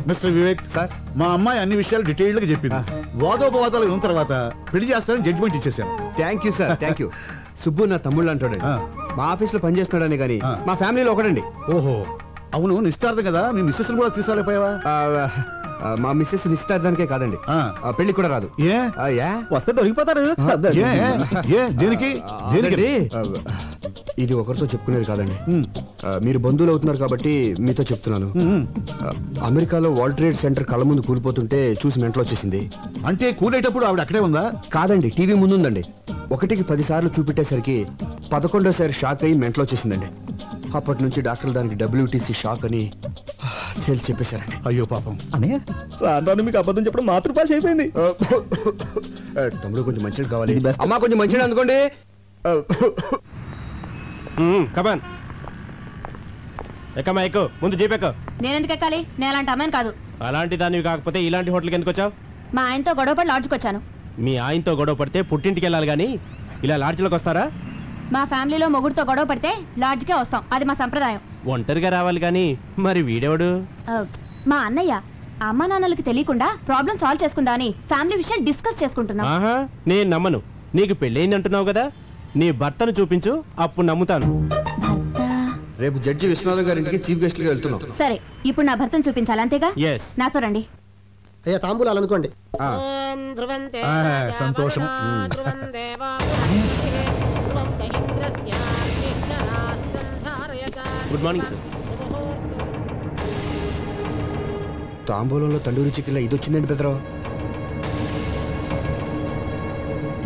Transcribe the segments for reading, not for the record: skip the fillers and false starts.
Mister Vivek sir, మా అమ్మాయి అన్ని విషయాలు డీటెయిల్ గా చెప్పింది. వాదోపవాదాలు విన్న తర్వాత పెళ్లి చేస్తారని జడ్జిమెంట్ ఇచ్చేసాను. Thank you sir, thank you. Subbu నా తమ్ముళ్ళు అంటాడు. మా ఆఫీస్ లో పనిచేస్తున్నాడని కానీ మా ఫ్యామిలీలో ఒకడండి. ఓహో, అవును నిశ్చితార్థం కదా, మీ మిస్సెస్ కూడా తీసుకురాలేపోయావా? మా మిస్సెస్ నిశ్చితార్థానికే కాదండి, పెళ్లి కూడా రాదు. వస్తే దొరికిపోతారు. దేనికి? ఇది ఒకరితో చెప్పుకునేది కాదండి. మీరు బంధువులు అవుతున్నారు కాబట్టి మీతో చెప్తున్నాను. అమెరికాలో వరల్డ్ ట్రేడ్ సెంటర్ కళ్ళ ముందు కూలిపోతుంటే చూసి మెంటలో వచ్చేసింది. అంటే కూలేటప్పుడు ఆవిడ అక్కడే ఉందా? కాదండి, టీవీ ముందుందండి. 1కి 10 సార్లు చూపెట్టేసరికి 11వ షాక్ అయ్యి మెంటలో వచ్చేసిందండి. అప్పటి నుంచి డాక్టర్లు దానికి WTC షాక్ అని తేల్చి చెప్పేశారండి. అయ్యో పాపం. అనే రాను మీకు అబద్ధం చెప్పడం మాతృభాష అయిపోయింది. తమ్ముడు కొంచెం మంచిది కావాలి. అమ్మా కొంచెం మంచిది అందుకోండి. కమాన్ ఎక్కమ్మా, ఎక్కు. ముందు జీప్ ఎక్కు. నేను ఎందుకు ఎక్కాలి? నేను అలాంటి అమ్మాయిని కాదు. అలాంటి దానివి కాకపోతే ఇలాంటి హోటల్కి ఎందుకు వచ్చావు? మా ఆయనతో గొడవపడి లాడ్జ్కి వచ్చాను. మీ ఆయనతో గొడవ పడితే పుట్టింటికి వెళ్ళాలి కానీ ఇలా లాడ్జ్లోకి వస్తారా? మా ఫ్యామిలీలో మొగుడుతో గొడవ పడితే లాడ్జ్కే వస్తాం, అది మా సంప్రదాయం. ఒంటరిగా రావాలి కానీ మరి వీడెవడు? మా అన్నయ్య. అమ్మ నాన్నలకి తెలియకుండా ప్రాబ్లం సాల్వ్ చేసుకుందా అని ఫ్యామిలీ విషయం డిస్కస్ చేసుకుంటున్నాం. ఆహా, నేను నమ్మను. నీకు పెళ్ళయింది అంటున్నావు కదా, నీ భర్తను చూపించు, అప్పుడు నమ్ముతాను. రేపు జడ్జి విశ్వనాథ్ గారికి చీఫ్ గెస్ట్ గా వెళ్తున్నాం. సరే, ఇప్పుడు నా భర్తను చూపించాలి అంతేగా? నాతో రండి. అయ్యా తాంబూలాలు అనుకోండి. సంతోషం. Good morning sir. తాంబూలంలో తండూరి చికెన్ ఇది వచ్చిందండి పెద్దరావు.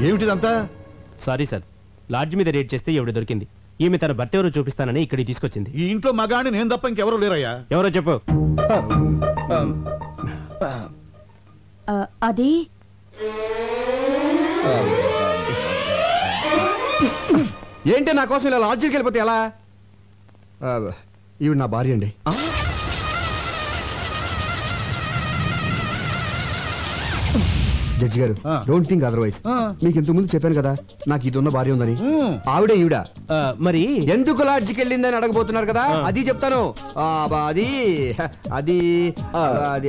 ఏమిటిదంతా? సారీ సార్, లాడ్జ్ మీద రేట్ చేస్తే ఎవడు దొరికింది. ఈమె తన భర్త ఎవరో చూపిస్తానని ఇక్కడికి తీసుకొచ్చింది. ఈ ఇంట్లో మగాని నేను తప్ప ఇంకెవరూ లేరయ్యా. ఎవరో చెప్పు. అది ఏంటి నా కోసం ఇలా లాడ్జికి వెళ్ళిపోతే ఎలా? ఈవిడ నా భార్య అండి. జడ్జి గారు, డోంట్ థింక్ అదర్వైజ్. మీకు ఇంతకు ముందు చెప్పాను కదా నాకు ఇది ఉన్న భార్య ఉందని. ఆవిడే ఈవిడ. మరి ఎందుకు లాడ్జికి వెళ్ళిందని అడగబోతున్నారు కదా, అది చెప్తాను. అది అది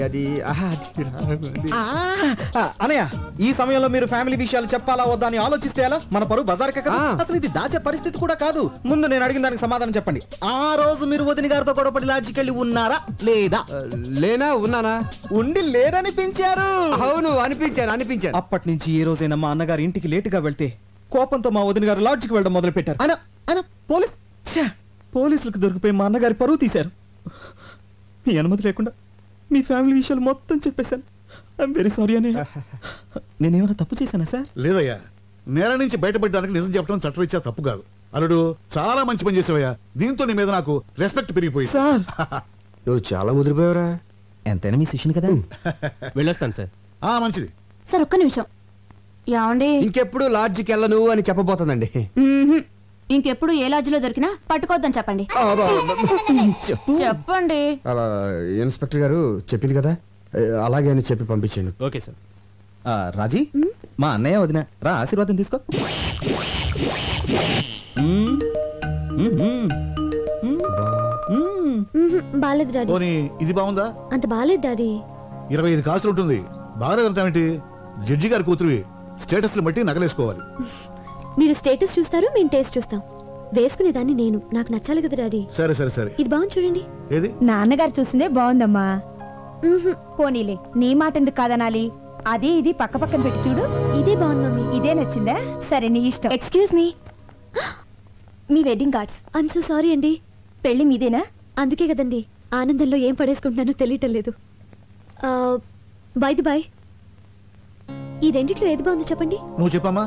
అది అది అనయ్య, ఈ సమయంలో మీరు ఫ్యామిలీ విషయాలు చెప్పాలా వద్దా అని ఆలోచిస్తే ఎలా? మన పరువు బజార్ కదా. అసలు ఇది దాచే పరిస్థితి కూడా కాదు. ముందు నేను అడిగిన దానికి సమాధానం చెప్పండి. ఆ రోజు మీరు వదిన గారితో గొడవపడి లాడ్జికి వెళ్ళి ఉన్నారా లేదా? లేనా? ఉన్నానా? ఉండి లేరనిపించారు. అవును, అనిపించాను. అప్పటి నుంచి ఏ రోజైనా మా అన్నగారు ఇంటికి లేటుగా వెళ్తే కోపంతో మా వదిన గారు లాడ్జికి వెళ్ళడం మొదలు పెట్టారు. పోలీసులకు దొరికిపోయి మా అన్నగారి పరువు తీశారు. మీ అనుమతి లేకుండా మీ ఫ్యామిలీ విషయాలు మొత్తం చెప్పేశాను. ఐఎమ్ వెరీ సారీ అని. నేనేమైనా తప్పు చేశానా సార్? లేదయ్యా, నేల నుంచి బయటపడడానికి నిజం చెప్పడం చట్టరీత్యా తప్పు కాదు. అల్లుడు, చాలా మంచి పని చేసావయ్యా. దీంతో నీ మీద నాకు రెస్పెక్ట్ పెరిగిపోయింది. సార్, నువ్వు చాలా ముదిరిపోయావురా. ఎంతైనా మీ శిష్యుని కదా. వెళ్ళొస్తాను సార్. మంచిది సార్, ఒక్క నిమిషం. ఏమండి, ఇంకెప్పుడు లాడ్జికి వెళ్ళను అని చెప్పబోతుందండి. ఇంకెప్పుడు ఏ లాడ్జిలో దొరికినా పట్టుకోవద్దని చెప్పండి. చెప్పండి. ఇన్స్పెక్టర్ గారు చెప్పింది కదా, అలాగే అని చెప్పి పంపించాను. Okay sir. రాజీ, మా అన్నయ్య వదిన రా, ఆశీర్వాదం తీసుకో. బాలేదు డాడీ. ఇది బాగుందా? అంత బాలేదు డాడీ. 25 కాసులు ఉంటుంది. బాగాలేదంటావేంటి? జడ్జి గారి కూతురువి, స్టేటస్ బట్టి నగలేసుకోవాలి. మీరు స్టేటస్ చూస్తారు, మేము టేస్ట్ చూస్తాం. వేసుకునేదాన్ని నేను, నాకు నచ్చాలి కదా డాడీ. సరే సరే సరే, ఇది బాగుంది చూడండి. ఏది? నాన్నగారు చూసిందే బాగుందమ్మా. పోనీలే, నీ మాట ఎందుకు కాదనాలి? అది ఇది పక్క పక్కన పెట్టి చూడు. ఇదే బాగుంది మమ్మీ. ఇదే నచ్చిందా? సరే, నీ ఇష్టం. Excuse me, me wedding cards. I'm so sorry అండి. పెళ్లి మీదేనా? అందుకే కదండి ఆనందంలో ఏం పడేసుకుంటున్నానో తెలియటం లేదు. బై ది బై, ఈ రెండిట్లో ఏది బాగుందో చెప్పండి. నువ్వు చెప్పమ్మా.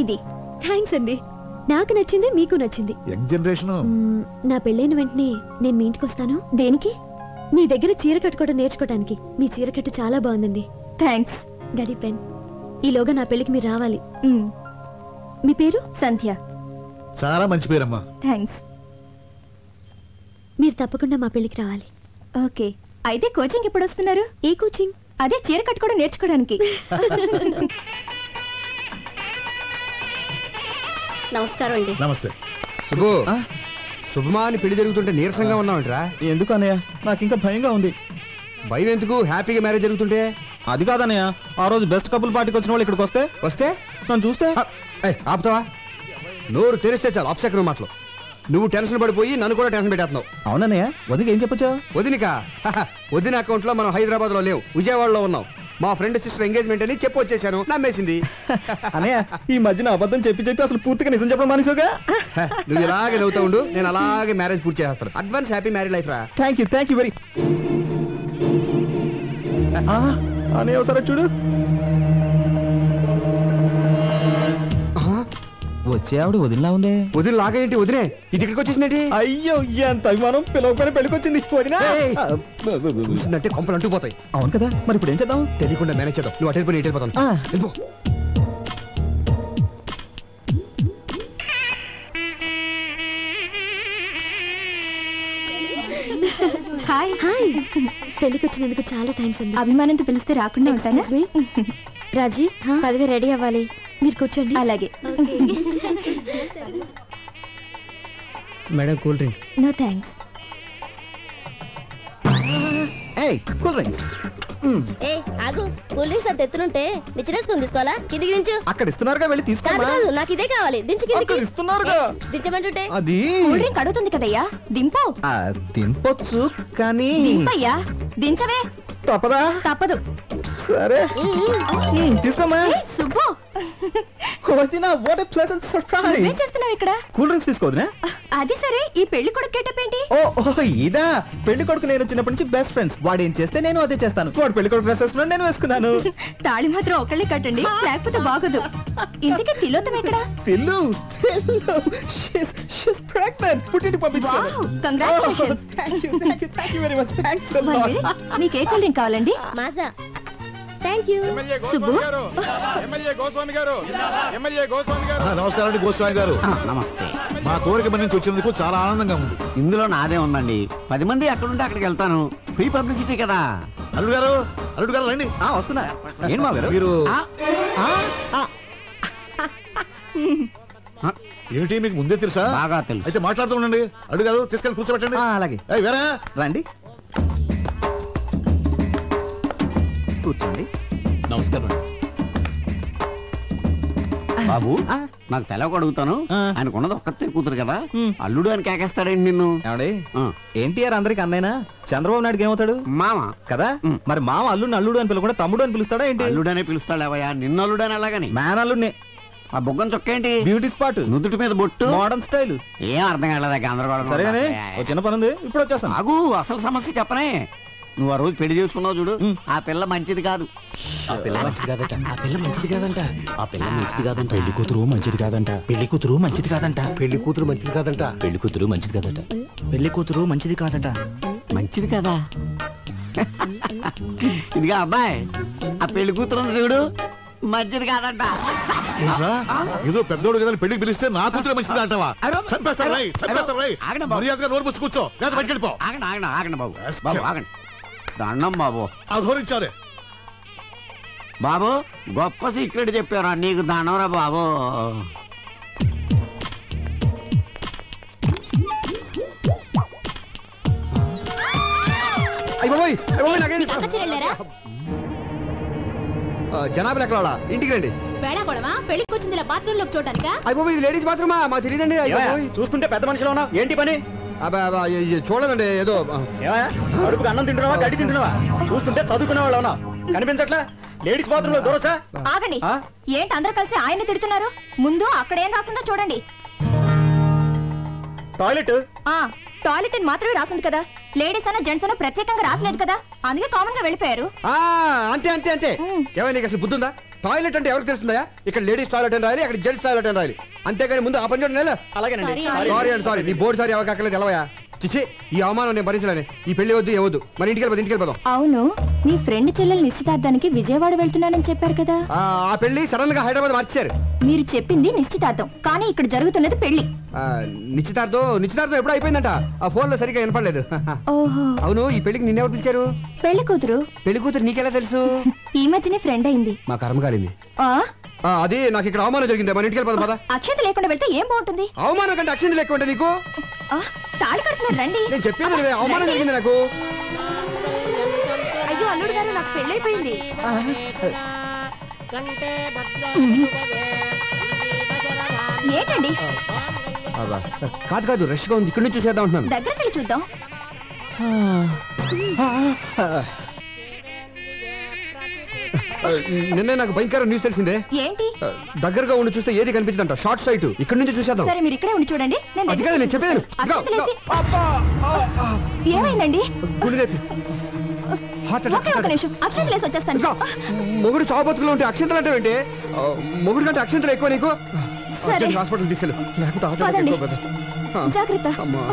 ఇది. థ్యాంక్స్ అండి, నాకు నచ్చింది, మీకు నచ్చింది. Young generation. నా పెళ్ళైన వెంటనే నేను మీ ఇంటికి వస్తాను. దేనికి? మీ దగ్గర చీర కట్టుకోవడం నేర్చుకోవడానికి. మీ చీర కట్టు చాలా బాగుందండి. థ్యాంక్స్. Daddy pen. ఈలోగా నా పెళ్లికి మీరు రావాలి. మీ పేరు? సంధ్య. చాలా మంచి పేరమ్మా. థ్యాంక్స్. మీరు తప్పకుండా మా పెళ్లికి రావాలి. ఓకే. అయితే కోచింగ్ ఎప్పుడు వస్తున్నారు? ఏ కోచింగ్? అదే చీర కట్టుకోవడం నేర్చుకోవడానికి. నమస్కారం అండి. నమస్తే. శుభు, శుభమా అని పెళ్లి జరుగుతుంటే నీరసంగా ఉన్నావంటరా? ఎందుకు అన్నయ్య? నాకు ఇంకా భయంగా ఉంది. భయం ఎందుకు? హ్యాపీగా మ్యారేజ్ జరుగుతుంటే. అది కాదన్నయ్య, ఆ రోజు బెస్ట్ కపుల్ పార్టీకి వచ్చిన వాళ్ళు ఇక్కడికి వస్తే నన్ను చూస్తే ఆపుతావా? నోరు తెరిస్తే చాలు అప్సెకరం మాటలు. నువ్వు టెన్షన్ పడిపోయి నన్ను కూడా టెన్షన్ పెట్టేస్తున్నావు. అవునన్నయ్య, వదిలికి ఏం చెప్పొచ్చా? వదినిక వదిన అకౌంట్ లో మనం హైదరాబాద్ లో లేవు, విజయవాడలో ఉన్నాం. మా ఫ్రెండ్ సిస్టర్ ఎంగేజ్మెంట్ అని చెప్పి వచ్చేసాను. నమ్మేసింది. అన్నయ్య, ఈ మధ్యన అబద్ధం చెప్పి అసలు పూర్తిగా నిజం చెప్పడం మానేసావుగా. నువ్వు ఇలాగే నవ్వుతా ఉండు, నేను అలాగే మ్యారేజ్ పూర్తి చేస్తాను. అడ్వాన్స్ హ్యాపీ మ్యారేజ్ లైఫ్ రా. Thank you very. అన్నయ్య ఒకసారి చూడు. వచ్చే ఆవిడ వదిలిలా ఉంది. వదిన లాగేంటి? వదిలే ఇది ఇక్కడికి వచ్చేసిందండి. అయ్యో, ఎంత అభిమానం! పిలవకపోయినా పెళ్ళికొచ్చింది వదినా. చూసిందంటే కొంపలు అంటుకుపోతాయి. అవును కదా, మరి ఇప్పుడు ఏం చేద్దాం? తెలియకుండా మేనేజ్ చేద్దాం. నువ్వు అటు వెళ్ళిపోయి ఇటు వెళ్ళిపోతాను. వెళ్ళిపో. Hi hi. పెళ్లికి వచ్చినందుకు చాలా థ్యాంక్స్ అండి. అభిమానంతో పిలిస్తే రాకుండా ఉంటానా? రాజీ, పదవి రెడీ అవ్వాలి. మీరు కూర్చోండి. అలాగే. Madam cool drink. No thanks. Cool drinks. ఏ ఆగు, కూల్ డ్రింక్స్ అంత ఎత్తునుంటే నిచ్చినేసుకుని తీసుకోవాలా? కిందికి దించు. అక్కడ ఇస్తున్నారుగా, వెళ్ళి కాదు తీసుకోమా. కాదు, నాకు ఇదే కావాలి. దించు కిందికి. అక్కడ ఇస్తున్నారుగా. దించమంటుంటే అది కూల్ డ్రింక్ అడుగుతుంది కదయ్యా, దింపు. తినపొచ్చు కానీ దింపయ్యా, దించవే. తప్పదా? తప్పదు. సరే తీసుకోమా. సుబ్బు, వదినా, వాట్ ఏ ప్లెజెంట్ సర్ప్రైజ్. ఏం చేస్తున్నావు ఇక్కడ? కూల్ డ్రింక్స్ తీసుకోవద్దునా? అది సరే, ఈ పెళ్లి కొడుకు గెటప్ ఏంటి? ఓ ఇదా, పెళ్లి కొడుకు నేను చిన్నప్పటి నుంచి బెస్ట్ ఫ్రెండ్స్. వాడు ఏం చేస్తే నేను అదే చేస్తాను. వాడు పెళ్లి కొడుకు డ్రెస్ వేసుకున్నాడు, నేను వేసుకున్నాను. తాళి మాత్రం ఒకళ్ళే కట్టండి, లేకపోతే బాగోదు. ఇంతకీ తిలోతం ఎక్కడ? తెల్లు షీస్ ప్రెగ్నెంట్. పుట్టింటికి పంపించాను. Wow, congratulations. Thank you very much. Thanks a one lot. Minute, మీకు ఏ కూల్ డ్రింక్ కావాలండి? మాజా. Thank you. సుబ్బు, నమస్కారం అండి గోస్వామి గారు. నమస్తే. మా కోరిక మన నుంచి వచ్చినందుకు చాలా ఆనందంగా ఉంది. ఇందులో నాదే ఉందండి. 10 మంది ఎక్కడుంటే అక్కడికి వెళ్తాను. ఫ్రీ పబ్లిసిటీ కదా. అల్లుడు గారు రండి. వస్తున్నా. ఏం మా గారు? మీరు ఏమిటి మీకు ముందే తెలుసా? బాగా తెలుసు. అయితే మాట్లాడుతూ ఉండండి. అల్లుడు గారు తీసుకెళ్ళి కూర్చోబెట్టండి. అలాగే. వేరా రండి, కూర్చోండి. నమస్కారం. బాబు, నాకు తెలవక అడుగుతాను. ఆయనకున్నది ఒక్కతే కూతురు కదా, అల్లుడు అని కేకేస్తాడండి నిన్ను. ఏమండి, ఆ. ఎన్టీఆర్ అందరికి అన్నైనా, చంద్రబాబు నాయుడుకి ఏమవుతాడు? మామ. కదా, మరి మామ అల్లుడు అని పిలవకుండా తమ్ముడు అని పిలుస్తాడా ఏంటి? అల్లుడనే పిలుస్తాడేవయ్యా, నిన్ను అల్లుడని అలాగని. మ్యాన్ అల్లుడిని. ఆ బొగ్గం చొక్కేంటి? బ్యూటీ స్పాట్, నుదుటి మీద బొట్టు, మోడర్న్ స్టైల్. ఏం అర్థం కాలేదా? గందరగోళం. సరేగానే, ఓ చిన్న పని ఉంది, ఇప్పుడు వచ్చేస్తాను. ఆగు, అసలు సమస్య చెప్పనే. నువ్వు ఆ రోజు పెళ్లి చేసుకున్నావు చూడు, ఆ పిల్ల మంచిది కాదు. ఆ పిల్ల మంచిది కాదట. ఆ పిల్ల మంచిది కాదంట. ఆ పిల్ల మంచిది కాదంట. పెళ్లి కూతురు మంచిది కాదంట. పెళ్లి కూతురు మంచిది కాదంట. పెళ్లి కూతురు మంచిది కాదంట. పెళ్లి కూతురు మంచిది కాదట. పెళ్లి కూతురు మంచిది కాదంట. మంచిది కదా. ఇదిగా అబ్బాయి, ఆ పెళ్లి కూతురు ఉంది చూడు, మంచిది కాదంట. ఏంట్రా? ఏదో పెద్దోడు కదా పెళ్లికి పిలిస్తే నా కూతురు మంచిది అంటావా? చంపేస్తారు రై, చంపేస్తారు రై. ఆగండి బాబు. మర్యాదగా నోరు మూసి కూర్చో, లేదా బయటికి వెళ్ళిపో. ఆగండి బాబు. బాబు ఆగండి. దండం బాబు. అధోరించారే. బాబు, గొప్ప సీక్రెట్ చెప్పారా, నీకు దండంరా బాబు. జనాభా ఎక్కడ వాళ్ళ? ఇంటికి రండి. పెళ్లికి వచ్చింది బాత్రూమ్ లోకి చూడటానికా? అయిపోయి ఇది లేడీస్ బాత్రూమా? మాకు తెలియదండి. చూస్తుంటే పెద్ద మనిషిలో ఉన్నావు, ఏంటి పని? చూడదండి, ఏదో కడుపుకి అన్నం తింటున్నావా, గడ్డి తింటున్నావా? చూస్తుంటే చదువుకునే వాళ్ళు ఉన్నావు, కనిపించట్లా? లేడీస్ బాత్రూమ్ లో దూరొచ్చా? ఆగండి. ఏంటి అందరూ కలిసి ఆయన తిడుతున్నారు? ముందు అక్కడ ఏం రాసిందో చూడండి. టాయిలెట్. టాయిలెట్ అని మాత్రమే రాసింది కదా, లేడీస్ అన్న జెంట్స్ అన్న ప్రత్యేకంగా రాసలేదు కదా, అందుకే కామన్ గా వెళ్ళిపోయారు. అంతే. ఏమైనా నీకు అసలు బుద్ధుందా? టాయిలెట్ అంటే ఎవరికి తెలుస్తుందా? ఇక్కడ లేడీస్ టాయిలెట్ అని రాయాలి, అక్కడ జెంట్స్ టాయిలెట్ అని రాయాలి. అంతేగాని ముందు ఆ పని చూడండి. అలాగేనండి. సారీ, నీ బోర్డు సారీ ఎవరికి అక్కర్లేదు. తెలవయా? చిచ్చి, ఈ అవమానం నేను భరించలేను. ఈ పెళ్లి వద్దు, ఏవద్దు. మరి ఇంటికి వెళ్ళిపోదాం. అవును, మీ ఫ్రెండ్ చెల్లెలు నిశ్చితార్థానికి విజయవాడ వెళ్తున్నానని చెప్పారు కదా. ఆ పెళ్లి సడన్ గా హైదరాబాద్ మార్చారు. మీరు చెప్పింది నిశ్చితార్థం, కానీ ఇక్కడ జరుగుతున్నది పెళ్లి. నిశ్చితార్థం ఎప్పుడు అయిపోయిందంట. ఆ ఫోన్ లో సరిగ్గా వినపడలేదు. ఓహో. అవును, ఈ పెళ్లికి నిన్నెవరు పిలిచారు? పెళ్లి కూతురు. పెళ్లి కూతురు నీకెలా తెలుసు? ఈ మధ్యనే ఫ్రెండ్ అయింది. మా కర్మ కాలింది. అది నాకు ఇక్కడ అవమానం జరిగింది. మన ఇంటికి వెళ్ళిపోదాం పద. అక్షంత లేకుండా వెళ్తే ఏం బాగుంటుంది? అవమానం కంటే అక్షంత లెక్క ఉంటే నీకు? తాళి కడుతున్నారు, రండి. నేను చెప్పేది అవమానం జరిగింది నాకు. అయ్యో అల్లుడు గారు నాకు పెళ్ళైపోయింది. ఏంటండి అబ్బా, కాదు కాదు రష్ గా ఉంది, ఇక్కడి నుంచి చూసేద్దాం అంటున్నాను. దగ్గరికి వెళ్ళి చూద్దాం. నిన్నే నాకు భయంకర న్యూస్ తెలిసిందే. ఏంటి? దగ్గరగా ఉండి చూస్తే ఏది కనిపించదంట, షార్ట్ సైట్. ఇక్కడి నుంచి చూసేద్దాం. సరే మీరు ఇక్కడే ఉండి చూడండి. నేను అది కాదు నేను చెప్పేది. ఏమైందండి? హార్ట్ ఒకే ఒక నిమిషం, అక్షంతలు వేసి వచ్చేస్తాను. మొగుడు చావు బతుకులు ఉంటే అక్షంతలు అంటే ఏంటి? మొగుడు కంటే అక్షంతలు ఎక్కువ నీకు. సరే. హాస్పిటల్ తీసుకెళ్ళు, లేకపోతే హార్ట్ పదండి. అటాక్ ఎక్కువ కదా. జాగ్రత్త. అమ్మా